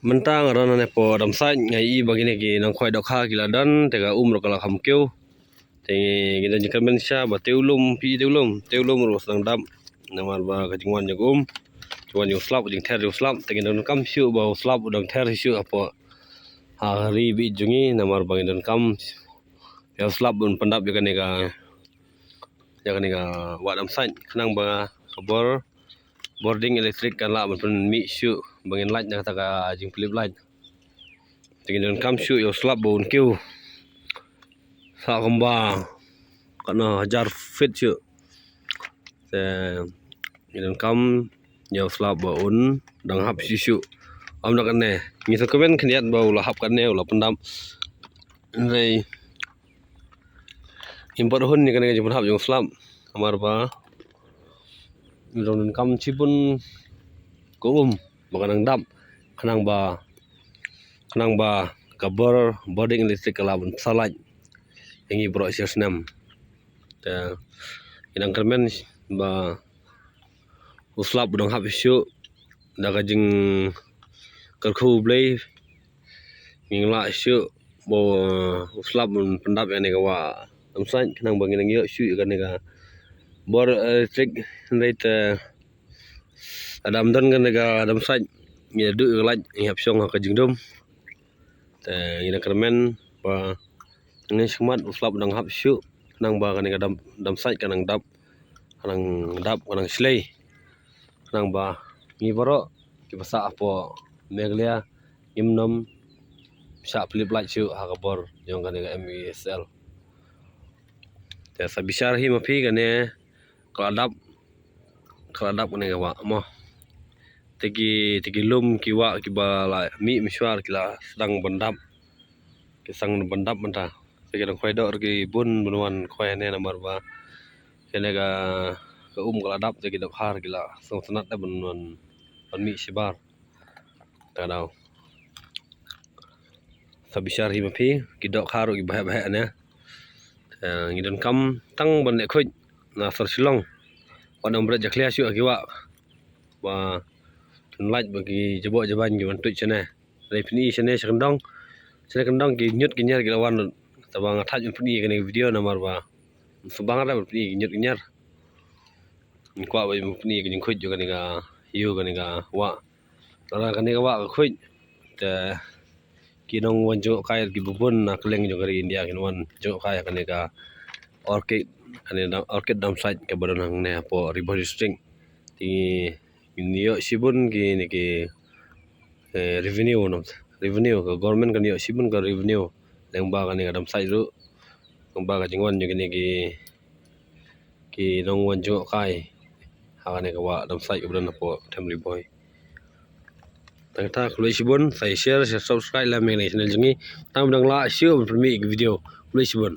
mentang ron ne po dam sai ngai begini ki nang khoi dok kha ki ladan tega ro kala kham keu tengi kita jika mensha ba teulum ro sang dam namar ba ka jingwan jagum jingwan yo slap jing ther yo slap tengi don kam shu ba slap dong ther shu apa hari bi jungi namar ba don kam yo slap bun pandap ya ka wa dam sai khnang ba kabor boarding elektrik kan la pun mi shu bangin light na ta ka jing flip light tingin kam shu yo slap bon keu sa kamba kana 1000 feet shu te tingin kam yo slap bon dang hap shu am nak ne ni sa komen khniat ba la hap kan ne la pandam rei import hun ni kan jing hap yo slap amar ba don kam chipun ko bakanang dam khnang ba kabor boarding electric kalabun salaj ingi bro sesnam ta inang kermen ba uslap dong hap shu daga jing kerkhu blei ngla shu bo uslap pendap ya ne wa amsan khnang ba ngi yo shu kan ne ga bor electric rate adam don kan ga adam sai ngi du laj ngi hap song ka jingdom te ina kermen ba ngi smat uslap dang hap shu nang ba kan ga dam sai kan nang dap kan slei nang ba ngi boro ki basa apo meglia imnom sa flip light shu ha kabor jong kan ga MESL te sabisar hi mapi kan ne kaladap kan ga wa mo tegi lum ki wa ki ba la mi mishwar ki la sedang bandap ki sang bandap menta segera khoi dor ki bun bunwan khoi ne namar ba kene ga kaladap tegi dok har ki la song sanat da bunwan ban mi sibar ta dau sabisar hi mapi ki dok har ki bah ne ngidon kam tang ban le khoi na sar silong wan ombre jaklia shu ki wa ba light bagi jebo jaban ki bantu chene refni chene sekendong ki nyut ki nyar ki lawan tabang athaj pni ki video namar ba subang ada pni nyut nyar kwa ba pni ki khoj jo kan ga yu kan ga wa ra kan ga wa khoj te ki nong wanjo kai ki bubun na kleng jo gari india ki wan jo kai kan ga orchid dam site ke badan hang ne po river string ti niyo sibun ki ni ki revenue ka government kan yo sibun ka revenue leng ba kan ga dam sai ru ba ka jingwan jo ki nong wan jo kai ha ne ka wa dam sai ka badan po family boy tangta kloi sibun sai share subscribe la me channel jingi tam dang la shu mi video kloi sibun